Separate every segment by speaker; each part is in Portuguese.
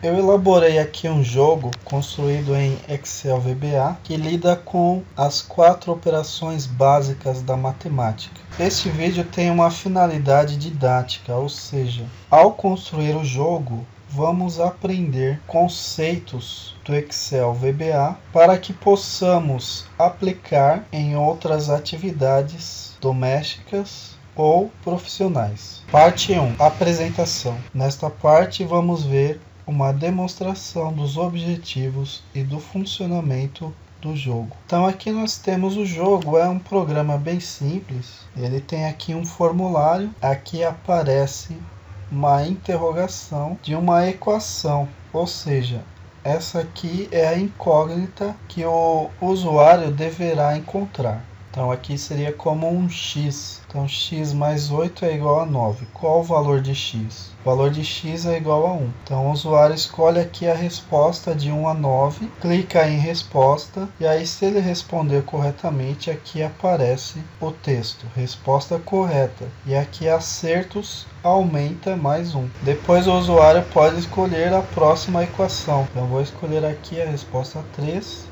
Speaker 1: Eu elaborei aqui um jogo construído em Excel VBA que lida com as 4 operações básicas da matemática. Este vídeo tem uma finalidade didática, ou seja, ao construir o jogo, vamos aprender conceitos do Excel VBA para que possamos aplicar em outras atividades domésticas ou profissionais. Parte 1. Apresentação. Nesta parte vamos ver uma demonstração dos objetivos e do funcionamento do jogo. Então aqui nós temos o jogo, é um programa bem simples. Ele tem aqui um formulário, aqui aparece uma interrogação de uma equação, ou seja, essa aqui é a incógnita que o usuário deverá encontrar. Então aqui seria como um x. Então x mais 8 é igual a 9. Qual o valor de x? O valor de x é igual a 1. Então o usuário escolhe aqui a resposta de 1 a 9, clica em resposta e aí se ele responder corretamente, aqui aparece o texto, resposta correta. E aqui acertos aumenta mais 1. Depois o usuário pode escolher a próxima equação. Então vou escolher aqui a resposta 3.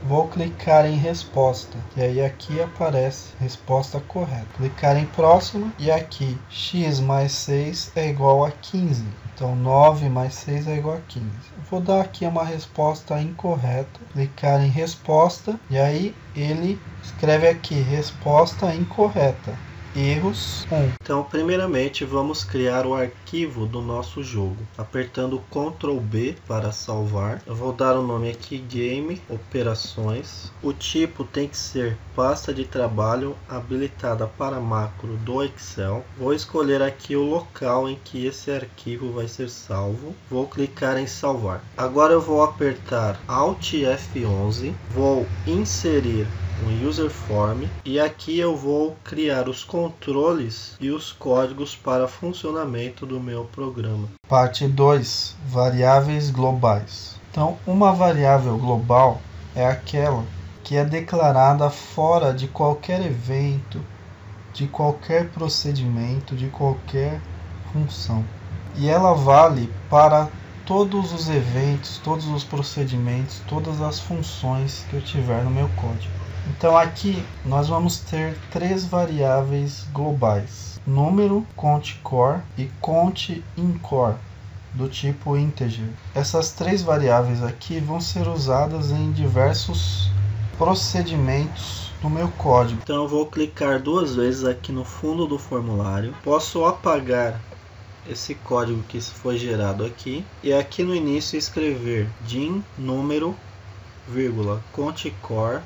Speaker 1: Vou clicar em resposta e aí aqui aparece resposta correta. Clicar em próxima e aqui x mais 6 é igual a 15. Então 9 mais 6 é igual a 15. Vou dar aqui uma resposta incorreta. Clicar em resposta e aí ele escreve aqui resposta incorreta. Erros 1. Então primeiramente vamos criar o arquivo do nosso jogo, apertando Ctrl B para salvar. Eu vou dar o nome aqui Game Operações. O tipo tem que ser pasta de trabalho habilitada para macro do Excel. Vou escolher aqui o local em que esse arquivo vai ser salvo. Vou clicar em salvar. Agora eu vou apertar Alt F11, vou inserir um user form e aqui eu vou criar os controles e os códigos para funcionamento do meu programa. Parte 2. Variáveis globais. Então, uma variável global é aquela que é declarada fora de qualquer evento, de qualquer procedimento, de qualquer função. E ela vale para todos os eventos, todos os procedimentos, todas as funções que eu tiver no meu código. Então aqui nós vamos ter 3 variáveis globais: número, count_core e count_in_core, do tipo integer. Essas 3 variáveis aqui vão ser usadas em diversos procedimentos do meu código. Então eu vou clicar 2 vezes aqui no fundo do formulário. Posso apagar esse código que foi gerado aqui e aqui no início escrever din número, count_core,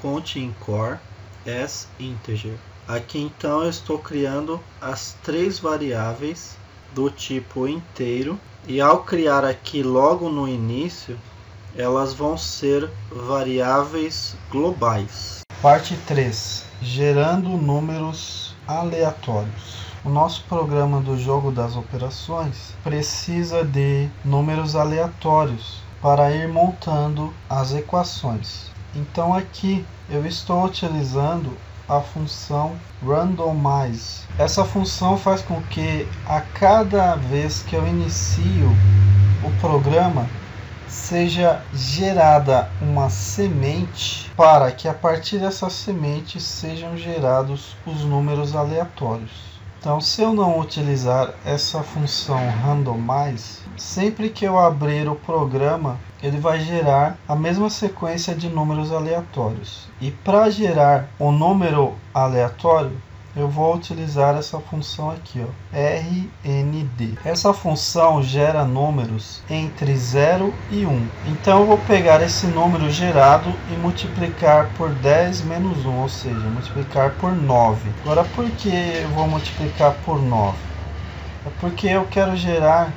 Speaker 1: count_in_core as integer. Aqui então eu estou criando as 3 variáveis do tipo inteiro e ao criar aqui logo no início, elas vão ser variáveis globais. Parte 3. Gerando números aleatórios. O nosso programa do jogo das operações precisa de números aleatórios para ir montando as equações. Então aqui eu estou utilizando a função randomize. Essa função faz com que a cada vez que eu inicio o programa seja gerada uma semente para que a partir dessa semente sejam gerados os números aleatórios. Então, se eu não utilizar essa função randomize, sempre que eu abrir o programa, ele vai gerar a mesma sequência de números aleatórios. E para gerar o número aleatório, eu vou utilizar essa função aqui, ó, RND. Essa função gera números entre 0 e 1. Então eu vou pegar esse número gerado e multiplicar por 10 menos 1, ou seja, multiplicar por 9. Agora, por que eu vou multiplicar por 9? É porque eu quero gerar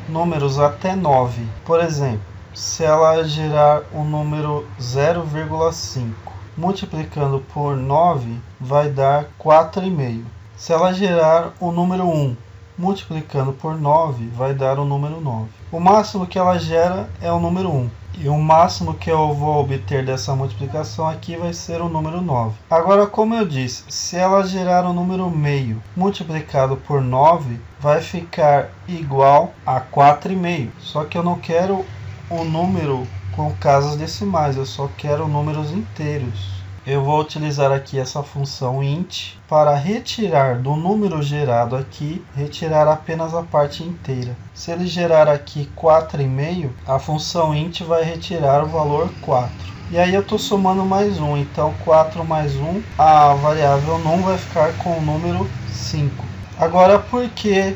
Speaker 1: números até 9. Por exemplo, se ela gerar o número 0,5. Multiplicando por 9 vai dar 4,5. Se ela gerar o número 1, multiplicando por 9 vai dar o número 9. O máximo que ela gera é o número 1. E o máximo que eu vou obter dessa multiplicação aqui vai ser o número 9. Agora, como eu disse, se ela gerar o número meio multiplicado por 9, vai ficar igual a 4,5. Só que eu não quero o número com casas decimais, eu só quero números inteiros. Eu vou utilizar aqui essa função int para retirar do número gerado aqui, retirar apenas a parte inteira. Se ele gerar aqui 4,5, a função int vai retirar o valor 4. E aí eu estou somando mais 1, então 4 mais 1, a variável num vai ficar com o número 5. Agora, por que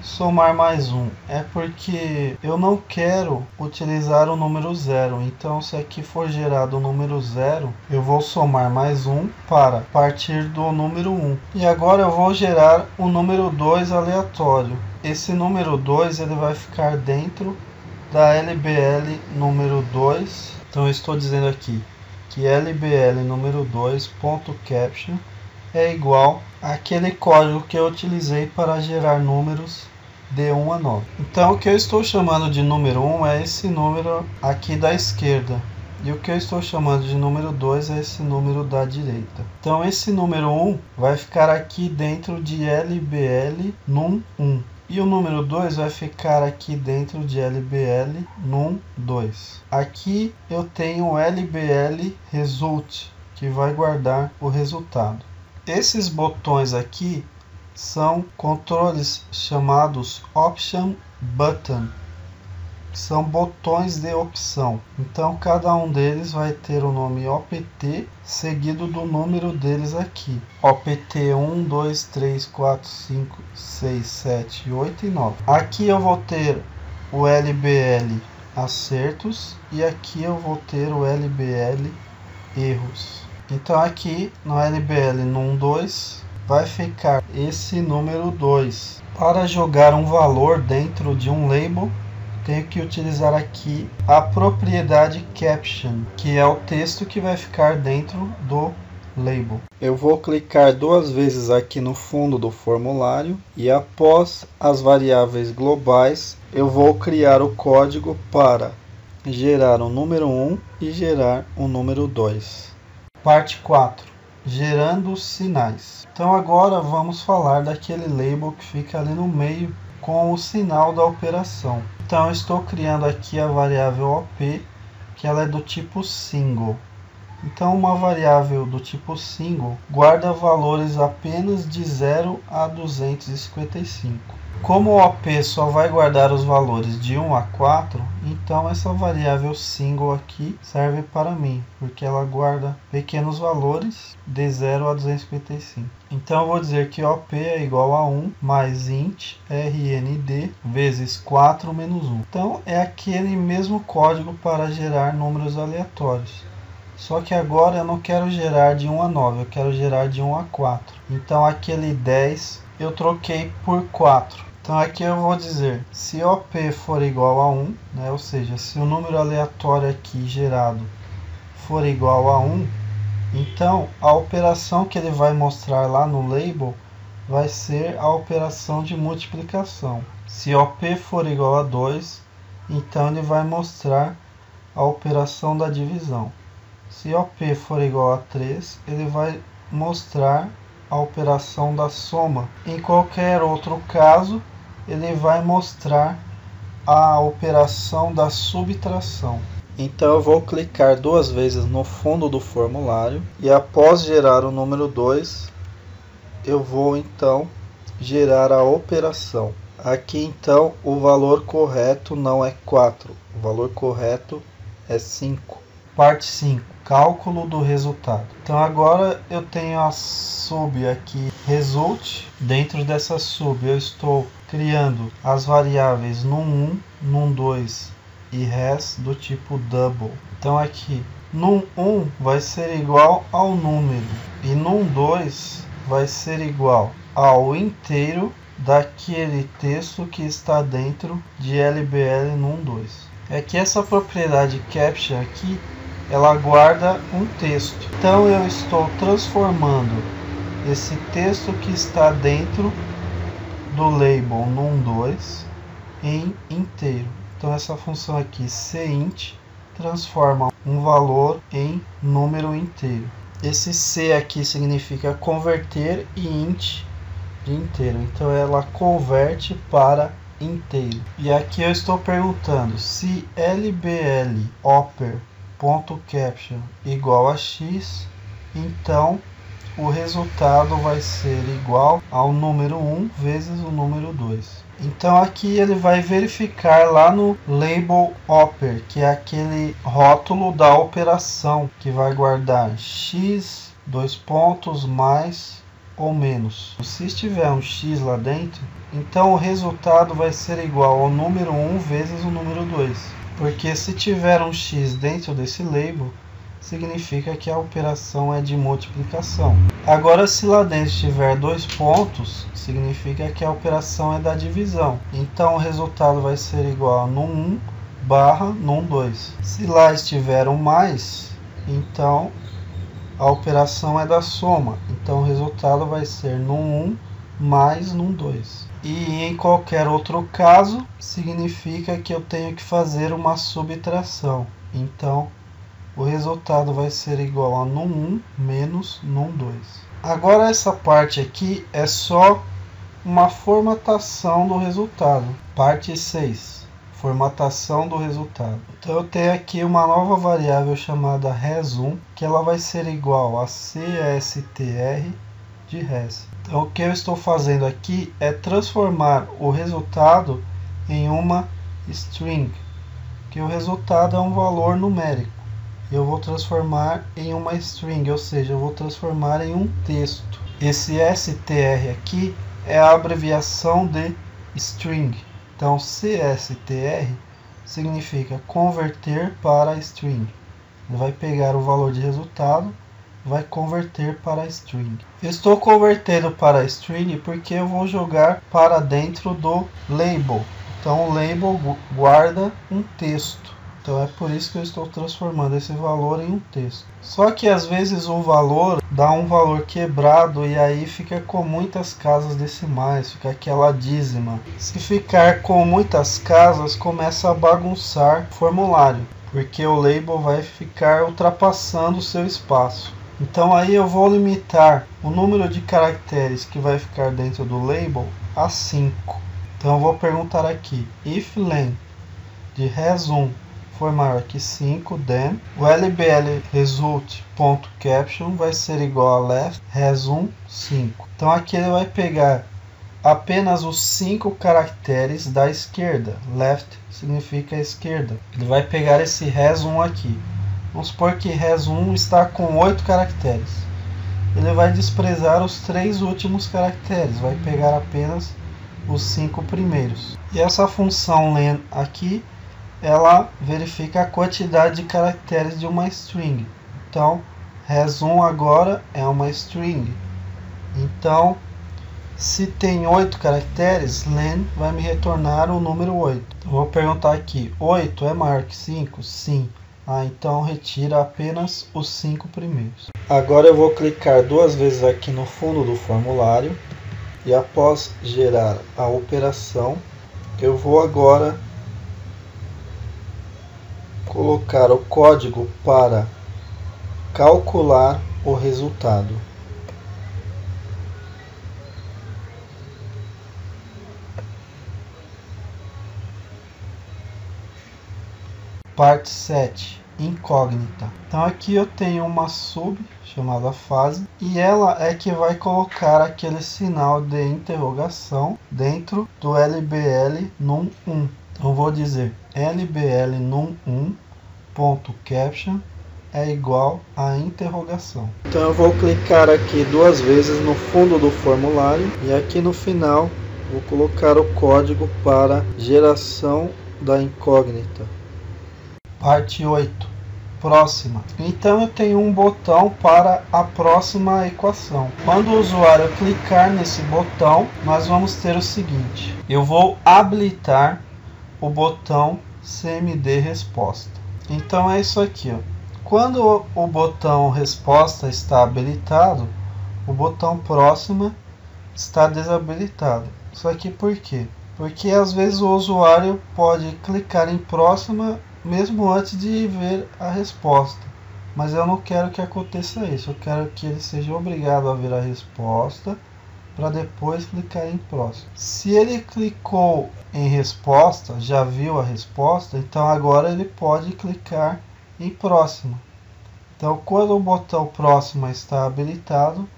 Speaker 1: somar mais 1? É porque eu não quero utilizar o número 0. Então, se aqui for gerado o número 0, eu vou somar mais 1 para partir do número 1. E agora eu vou gerar o número 2 aleatório. Esse número 2 ele vai ficar dentro da LBL número 2. Então, eu estou dizendo aqui que LBL número 2.caption é igual àquele código que eu utilizei para gerar números de 1 a 9. Então, o que eu estou chamando de número 1 é esse número aqui da esquerda. E o que eu estou chamando de número 2 é esse número da direita. Então, esse número 1 vai ficar aqui dentro de LBL num 1. E o número 2 vai ficar aqui dentro de LBL num 2. Aqui eu tenho LBL result, que vai guardar o resultado. Esses botões aqui são controles chamados Option Button. São botões de opção. Então, cada um deles vai ter o nome OPT, seguido do número deles aqui. OPT 1, 2, 3, 4, 5, 6, 7, 8 e 9. Aqui eu vou ter o LBL acertos e aqui eu vou ter o LBL erros. Então, aqui no LBL num 2 vai ficar esse número 2. Para jogar um valor dentro de um label, tenho que utilizar aqui a propriedade caption, que é o texto que vai ficar dentro do label. Eu vou clicar duas vezes aqui no fundo do formulário e após as variáveis globais, eu vou criar o código para gerar o número 1 e gerar o número 2. Parte 4. Gerando sinais. Então agora vamos falar daquele label que fica ali no meio com o sinal da operação. Então eu estou criando aqui a variável OP, que ela é do tipo single. Então uma variável do tipo single guarda valores apenas de 0 a 255. Como o OP só vai guardar os valores de 1 a 4, então essa variável single aqui serve para mim, porque ela guarda pequenos valores de 0 a 255. Então eu vou dizer que OP é igual a 1 mais int rnd vezes 4 menos 1. Então é aquele mesmo código para gerar números aleatórios. Só que agora eu não quero gerar de 1 a 9, eu quero gerar de 1 a 4. Então aquele 10 eu troquei por 4. Então aqui eu vou dizer, se OP for igual a 1, né, ou seja, se o número aleatório aqui gerado for igual a 1, então a operação que ele vai mostrar lá no label vai ser a operação de multiplicação. Se OP for igual a 2, então ele vai mostrar a operação da divisão. Se OP for igual a 3, ele vai mostrar a operação da soma. Em qualquer outro caso, ele vai mostrar a operação da subtração. Então eu vou clicar duas vezes no fundo do formulário e após gerar o número 2, eu vou então gerar a operação. Aqui então o valor correto não é 4, o valor correto é 5. Parte 5. Cálculo do resultado. Então agora eu tenho a sub aqui result. Dentro dessa sub eu estou criando as variáveis num1, num2 e res do tipo double. Então aqui num1 vai ser igual ao número e num2 vai ser igual ao inteiro daquele texto que está dentro de LBL num2. É que essa propriedade caption aqui ela guarda um texto. Então eu estou transformando esse texto que está dentro do label num2 em inteiro. Então essa função aqui, cint, transforma um valor em número inteiro. Esse c aqui significa converter e int de inteiro. Então ela converte para inteiro. E aqui eu estou perguntando se lbl_oper.caption igual a x, então o resultado vai ser igual ao número 1 vezes o número 2. Então aqui ele vai verificar lá no label oper, que é aquele rótulo da operação que vai guardar x, dois pontos, mais ou menos. Se estiver um x lá dentro, então o resultado vai ser igual ao número 1 vezes o número 2. Porque se tiver um x dentro desse label, significa que a operação é de multiplicação. Agora, se lá dentro tiver dois pontos, significa que a operação é da divisão. Então o resultado vai ser igual a num1 barra num2. Se lá estiver um mais, então a operação é da soma. Então o resultado vai ser num1 mais num2. E em qualquer outro caso, significa que eu tenho que fazer uma subtração. Então o resultado vai ser igual a num1 menos num2. Agora essa parte aqui é só uma formatação do resultado. Parte 6. Formatação do resultado. Então eu tenho aqui uma nova variável chamada res1, que ela vai ser igual a cstr de res. Então o que eu estou fazendo aqui é transformar o resultado em uma string, que o resultado é um valor numérico. Eu vou transformar em uma string, ou seja, eu vou transformar em um texto. Esse str aqui é a abreviação de string. Então cstr significa converter para string. Ele vai pegar o valor de resultado, vai converter para string. Eu estou convertendo para string porque eu vou jogar para dentro do label. Então o label guarda um texto. Então é por isso que eu estou transformando esse valor em um texto. Só que às vezes o valor dá um valor quebrado e aí fica com muitas casas decimais, fica aquela dízima. Se ficar com muitas casas, começa a bagunçar o formulário, porque o label vai ficar ultrapassando o seu espaço. Então aí eu vou limitar o número de caracteres que vai ficar dentro do label a 5. Então eu vou perguntar aqui, if len de res1 for maior que 5, then o lbl result.caption vai ser igual a left res1 5. Então aqui ele vai pegar apenas os 5 caracteres da esquerda. Left significa esquerda. Ele vai pegar esse res1 aqui. Vamos supor que res1 está com 8 caracteres. Ele vai desprezar os 3 últimos caracteres, vai pegar apenas os 5 primeiros. E essa função len aqui, ela verifica a quantidade de caracteres de uma string. Então, res1 agora é uma string. Então, se tem 8 caracteres, len vai me retornar o número 8. Então, vou perguntar aqui, 8 é maior que 5? Sim. Então retira apenas os 5 primeiros. Agora eu vou clicar 2 vezes aqui no fundo do formulário. E após gerar a operação, eu vou agora colocar o código para calcular o resultado. Parte 7, incógnita. Então aqui eu tenho uma sub chamada fase e ela é que vai colocar aquele sinal de interrogação dentro do lbl num1. Então vou dizer lbl num1.caption é igual a interrogação. Então eu vou clicar aqui 2 vezes no fundo do formulário e aqui no final vou colocar o código para geração da incógnita. Parte 8, próxima. Então eu tenho um botão para a próxima equação. Quando o usuário clicar nesse botão, nós vamos ter o seguinte. Eu vou habilitar o botão CMD resposta. Então é isso aqui, ó. Quando o botão resposta está habilitado, o botão próxima está desabilitado. Isso aqui por quê? Porque às vezes o usuário pode clicar em próxima mesmo antes de ver a resposta. Mas eu não quero que aconteça isso. Eu quero que ele seja obrigado a ver a resposta para depois clicar em próximo. Se ele clicou em resposta, já viu a resposta, então agora ele pode clicar em próximo. Então, quando o botão próximo está habilitado,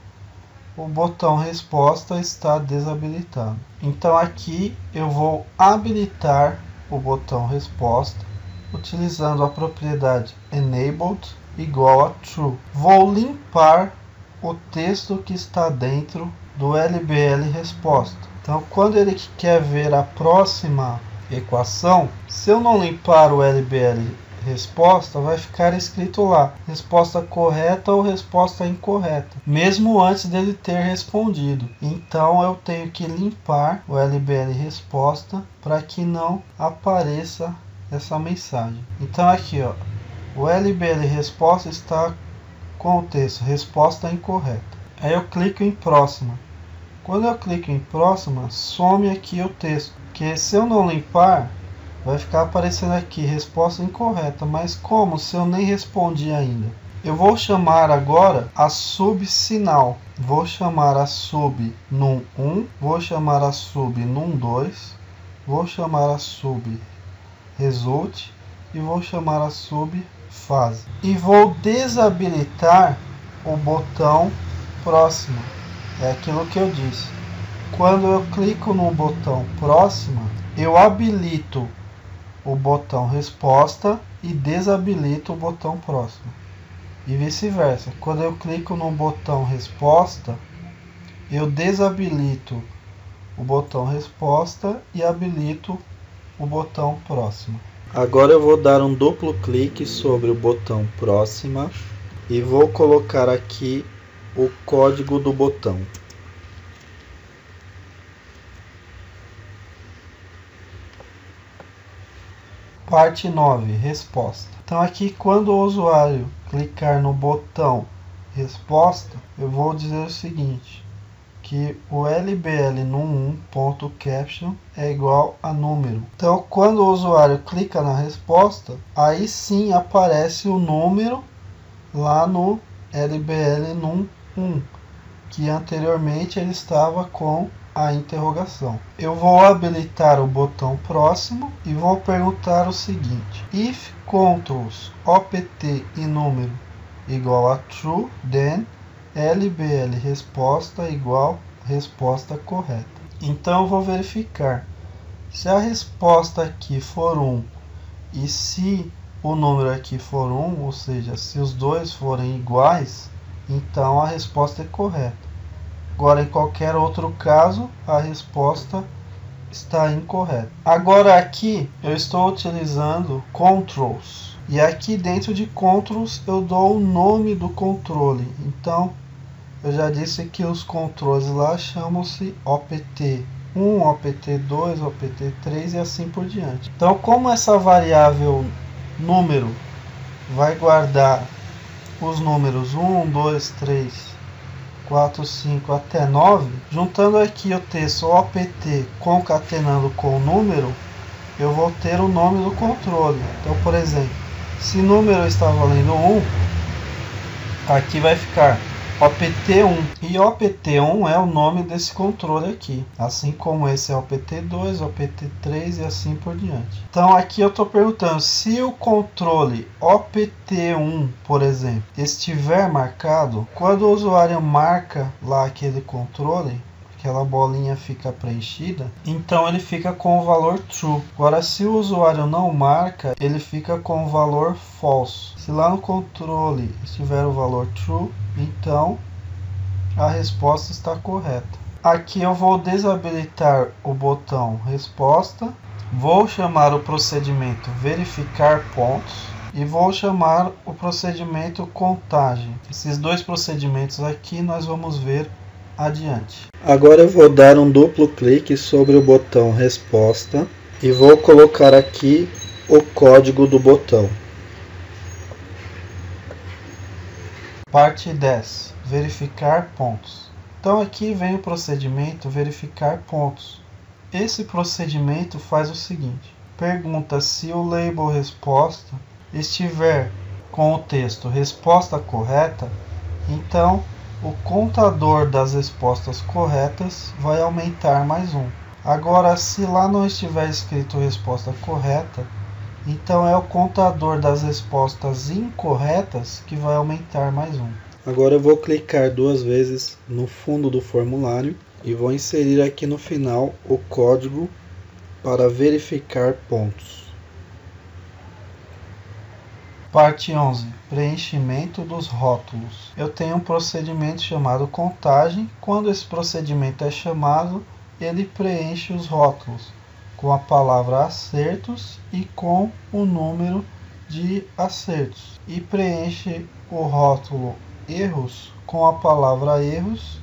Speaker 1: o botão resposta está desabilitado. Então aqui eu vou habilitar o botão resposta utilizando a propriedade enabled igual a true. Vou limpar o texto que está dentro do LBL resposta. Então quando ele quer ver a próxima equação, se eu não limpar o LBL resposta, vai ficar escrito lá resposta correta ou resposta incorreta, mesmo antes dele ter respondido. Então eu tenho que limpar o LBL resposta para que não apareça essa mensagem. Então aqui, ó, o LBL resposta está com o texto resposta incorreta. Aí eu clico em próxima. Quando eu clico em próxima, some aqui o texto, porque se eu não limpar, vai ficar aparecendo aqui resposta incorreta. Mas como se eu nem respondi ainda? Eu vou chamar agora a subsinal. Vou chamar a sub num1, vou chamar a sub num2, vou chamar a sub result e vou chamar a sub fase. E vou desabilitar o botão próximo. É aquilo que eu disse. Quando eu clico no botão próxima, eu habilito o botão resposta e desabilito o botão próximo. E vice-versa. Quando eu clico no botão resposta, eu desabilito o botão resposta e habilito o botão próximo. Agora eu vou dar um duplo clique sobre o botão próxima e vou colocar aqui o código do botão. Parte 9, resposta. Então aqui quando o usuário clicar no botão resposta, eu vou dizer o seguinte, que o LBL num1.caption é igual a número. Então quando o usuário clica na resposta, aí sim aparece o número lá no LBL num1, que anteriormente ele estava com a interrogação. Eu vou habilitar o botão próximo e vou perguntar o seguinte: if controls opt e número igual a true, then LBL resposta igual resposta correta. Então eu vou verificar se a resposta aqui for 1 e se o número aqui for 1, ou seja, se os dois forem iguais, então a resposta é correta. Agora, em qualquer outro caso, a resposta está incorreta. Agora aqui eu estou utilizando controls. E aqui dentro de controls eu dou o nome do controle. Então, eu já disse que os controles lá chamam-se OPT1, OPT2, OPT3 e assim por diante. Então, como essa variável número vai guardar os números 1, 2, 3... 4, 5 até 9, juntando aqui o texto OPT concatenando com o número, eu vou ter o nome do controle. Então, por exemplo, se o número está valendo 1, aqui vai ficar OPT1. E OPT1 é o nome desse controle aqui, assim como esse é OPT2, OPT3 e assim por diante. Então aqui eu estou perguntando se o controle OPT1, por exemplo, estiver marcado, quando o usuário marca lá aquele controle, aquela bolinha fica preenchida, então ele fica com o valor true. Agora, se o usuário não marca, ele fica com o valor false. Se lá no controle estiver o valor true, então a resposta está correta. Aqui eu vou desabilitar o botão resposta, vou chamar o procedimento verificar pontos e vou chamar o procedimento contagem. Esses dois procedimentos aqui nós vamos ver adiante. Agora eu vou dar um duplo clique sobre o botão resposta e vou colocar aqui o código do botão. Parte 10. Verificar pontos. Então aqui vem o procedimento verificar pontos. Esse procedimento faz o seguinte: pergunta se o label resposta estiver com o texto resposta correta, então o contador das respostas corretas vai aumentar mais 1. Agora, se lá não estiver escrito resposta correta, então é o contador das respostas incorretas que vai aumentar mais 1. Agora eu vou clicar 2 vezes no fundo do formulário e vou inserir aqui no final o código para verificar pontos. Parte 11. Preenchimento dos rótulos. Eu tenho um procedimento chamado contagem. Quando esse procedimento é chamado, ele preenche os rótulos com a palavra acertos e com o número de acertos. E preenche o rótulo erros com a palavra erros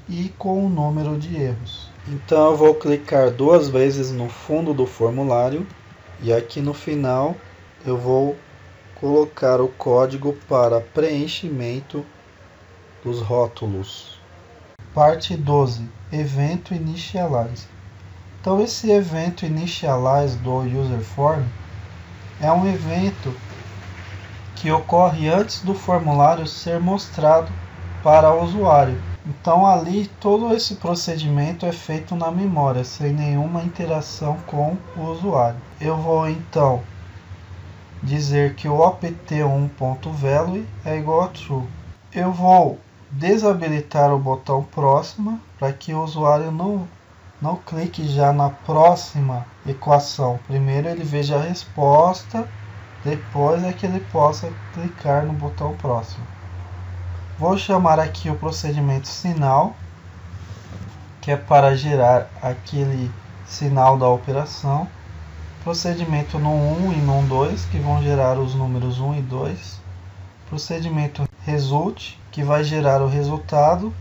Speaker 1: e com o número de erros. Então eu vou clicar 2 vezes no fundo do formulário e aqui no final eu vou colocar o código para preenchimento dos rótulos. Parte 12. Evento Initialize. Então esse evento Initialize do UserForm é um evento que ocorre antes do formulário ser mostrado para o usuário. Então ali todo esse procedimento é feito na memória, sem nenhuma interação com o usuário. Eu vou então dizer que o opt1.value é igual a true. Eu vou desabilitar o botão próxima para que o usuário não clique já na próxima equação. Primeiro ele veja a resposta, depois é que ele possa clicar no botão próximo. Vou chamar aqui o procedimento sinal, que é para gerar aquele sinal da operação. Procedimento num1 e num2, que vão gerar os números 1 e 2. Procedimento result, que vai gerar o resultado.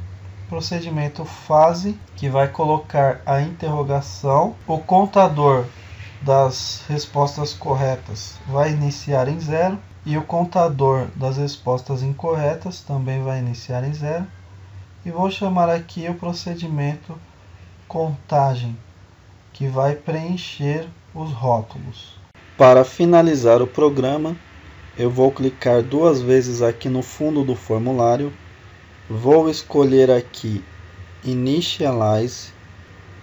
Speaker 1: Procedimento fase, que vai colocar a interrogação. O contador das respostas corretas vai iniciar em 0. E o contador das respostas incorretas também vai iniciar em 0. E vou chamar aqui o procedimento contagem, que vai preencher os rótulos. Para finalizar o programa, eu vou clicar 2 vezes aqui no fundo do formulário, vou escolher aqui Initialize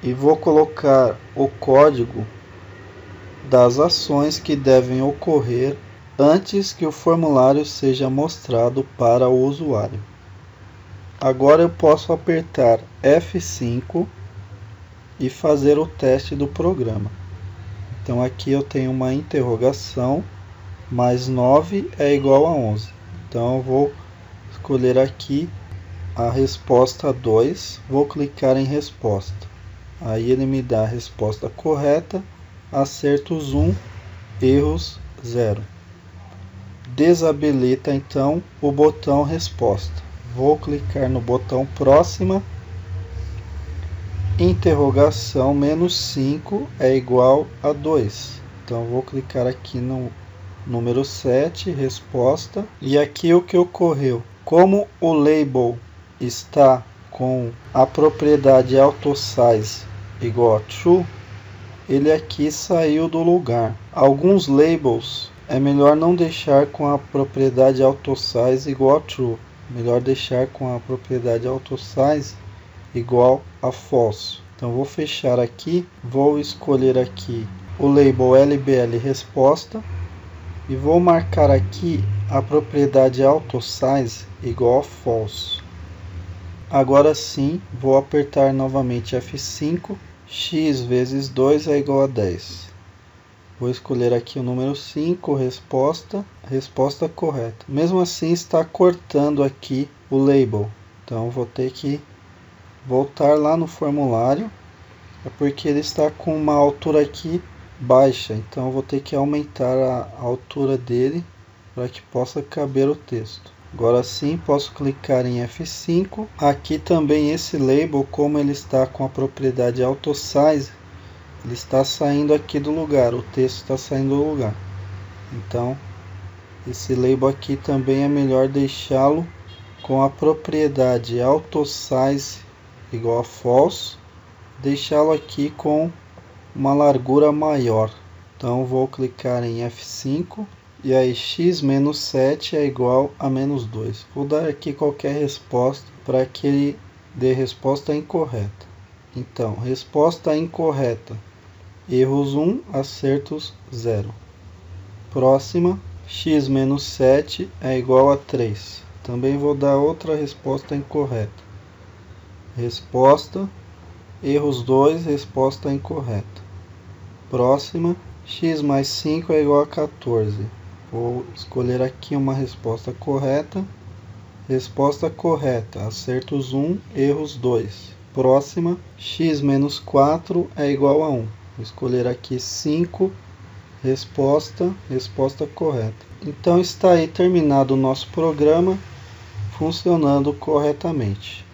Speaker 1: e vou colocar o código das ações que devem ocorrer antes que o formulário seja mostrado para o usuário. Agora eu posso apertar F5 e fazer o teste do programa. Então aqui eu tenho uma interrogação, mais 9 é igual a 11. Então eu vou escolher aqui a resposta 2, vou clicar em resposta. Aí ele me dá a resposta correta, acertos 1, erros 0. Desabilita então o botão resposta. Vou clicar no botão próxima. Interrogação menos 5 é igual a 2. Então vou clicar aqui no número 7, resposta. E aqui o que ocorreu? Como o label está com a propriedade AutoSize igual a true, ele aqui saiu do lugar. Alguns labels é melhor não deixar com a propriedade AutoSize igual a true. Melhor deixar com a propriedade AutoSize igual a false. Então vou fechar aqui, vou escolher aqui o label LBL resposta e vou marcar aqui a propriedade AutoSize igual a false. Agora sim, vou apertar novamente F5, x vezes 2 é igual a 10. Vou escolher aqui o número 5, resposta correta. Mesmo assim está cortando aqui o label, então vou ter que voltar lá no formulário, é porque ele está com uma altura aqui baixa, então eu vou ter que aumentar a altura dele para que possa caber o texto. Agora sim posso clicar em F5. Aqui também esse label, como ele está com a propriedade AutoSize, ele está saindo aqui do lugar, o texto está saindo do lugar. Então esse label aqui também é melhor deixá-lo com a propriedade AutoSize igual a false, deixá-lo aqui com uma largura maior. Então vou clicar em F5 e aí x menos 7 é igual a menos 2. Vou dar aqui qualquer resposta para que ele dê resposta incorreta. Então, resposta incorreta. Erros 1, acertos 0. Próxima, x menos 7 é igual a 3. Também vou dar outra resposta incorreta. Resposta, erros 2, resposta incorreta. Próxima, x mais 5 é igual a 14. Vou escolher aqui uma resposta correta. Resposta correta, acertos 1, erros 2. Próxima, x menos 4 é igual a 1. Vou escolher aqui 5, resposta correta. Então está aí terminado o nosso programa, funcionando corretamente.